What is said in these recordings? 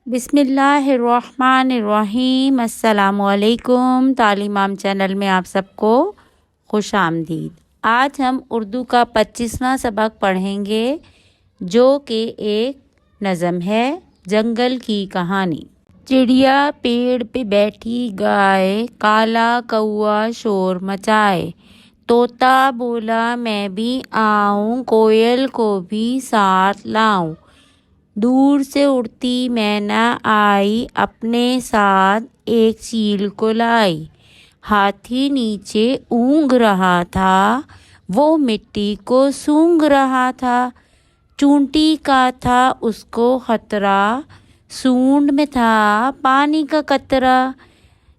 بسم اللہ الرحمن الرحیم۔ السلام علیکم۔ تعلیم عام چینل میں آپ سب کو خوش آمدید۔ آج ہم اردو کا 25واں سبق پڑھیں گے جو کہ ایک نظم ہے، جنگل کی کہانی۔ چڑیا پیڑ پہ بیٹھی گائے، کالا کوا شور مچائے، طوطا بولا میں بھی آؤں، کوئل کو بھی ساتھ لاؤں، دور سے اڑتی مینا آئی، اپنے ساتھ ایک چیل کو لائی، ہاتھی نیچے اونگ رہا تھا، وہ مٹی کو سونگھ رہا تھا، چونٹی کا تھا اس کو خطرہ، سونڈ میں تھا پانی کا قطرہ،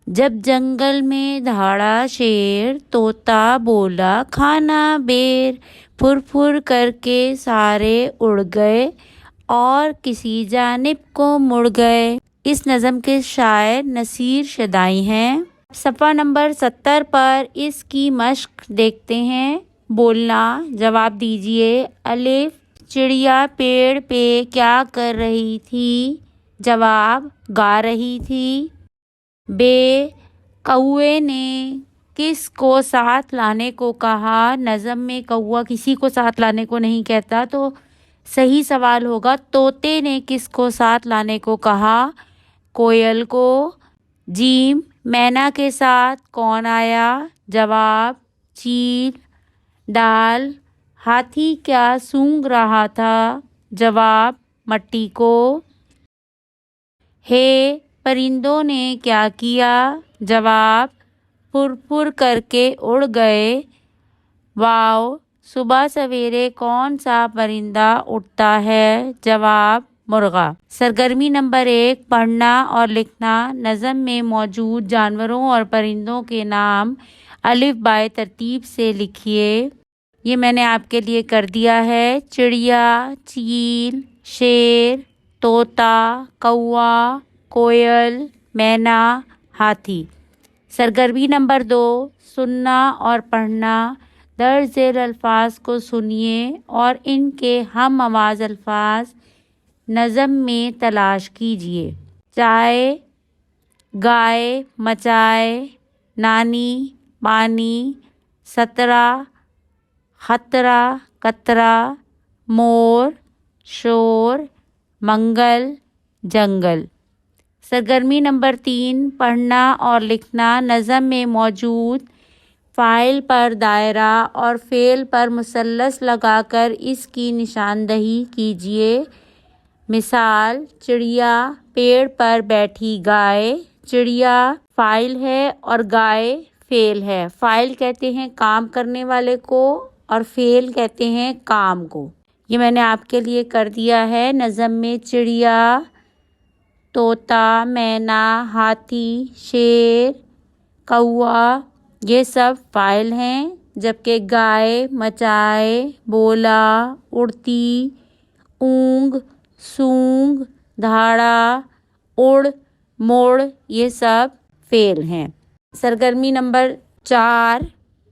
جب جنگل میں دھاڑا شیر، طوطا بولا کھانا بیر، پھر پھر کر کے سارے اڑ گئے اور کسی جانب کو مڑ گئے۔ اس نظم کے شاعر نصیر شدائی ہیں۔ صفحہ نمبر 70 پر اس کی مشق دیکھتے ہیں۔ بولنا، جواب دیجئے۔ الف، چڑیا پیڑ پہ کیا کر رہی تھی؟ جواب، گا رہی تھی۔ ب، کوے نے کس کو ساتھ لانے کو کہا؟ نظم میں کوا کسی کو ساتھ لانے کو نہیں کہتا، تو صحیح سوال ہوگا طوطے نے کس کو ساتھ لانے کو کہا؟ کوئل کو۔ جیم، مینا کے ساتھ کون آیا؟ جواب، چیل۔ ڈال، ہاتھی کیا سونگھ رہا تھا؟ جواب، مٹی کو۔ ہے، پرندوں نے کیا کیا؟ جواب، پھر پھر کر کے اڑ گئے۔ واو، صبح سویرے کون سا پرندہ اٹھتا ہے؟ جواب، مرغا۔ سرگرمی نمبر 1، پڑھنا اور لکھنا۔ نظم میں موجود جانوروں اور پرندوں کے نام الف بائے ترتیب سے لکھیے۔ یہ میں نے آپ کے لیے کر دیا ہے۔ چڑیا، چیل، شیر، طوطا، کوا، کوئل، مینا، ہاتھی۔ سرگرمی نمبر 2، سننا اور پڑھنا۔ درج ذیل الفاظ کو سنیے اور ان کے ہم آواز الفاظ نظم میں تلاش کیجیے۔ چائے، گائے، مچائے، نانی، پانی، سترہ، خطرہ، قطرہ، مور، شور، منگل، جنگل۔ سرگرمی نمبر 3، پڑھنا اور لکھنا۔ نظم میں موجود فاعل پر دائرہ اور فعل پر مثلث لگا کر اس کی نشاندہی کیجیے۔ مثال، چڑیا پیڑ پر بیٹھی گائے۔ چڑیا فاعل ہے اور گائے فعل ہے۔ فاعل کہتے ہیں کام کرنے والے کو اور فعل کہتے ہیں کام کو۔ یہ میں نے آپ کے لیے کر دیا ہے۔ نظم میں چڑیا، طوطا، مینا، ہاتھی، شیر، کوا یہ سب فاعل ہیں، جبکہ گائے، مچائے، بولا، اڑتی، اونگ، سونگ، دھاڑا، اڑ، موڑ یہ سب فعل ہیں۔ سرگرمی نمبر 4،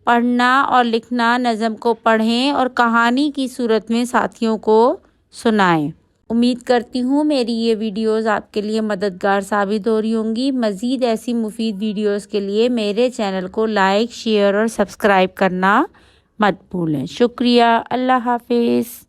پڑھنا اور لکھنا۔ نظم کو پڑھیں اور کہانی کی صورت میں ساتھیوں کو سنائیں۔ امید کرتی ہوں میری یہ ویڈیوز آپ کے لیے مددگار ثابت ہو رہی ہوں گی۔ مزید ایسی مفید ویڈیوز کے لیے میرے چینل کو لائک، شیئر اور سبسکرائب کرنا مت بھولیں۔ شکریہ۔ اللہ حافظ۔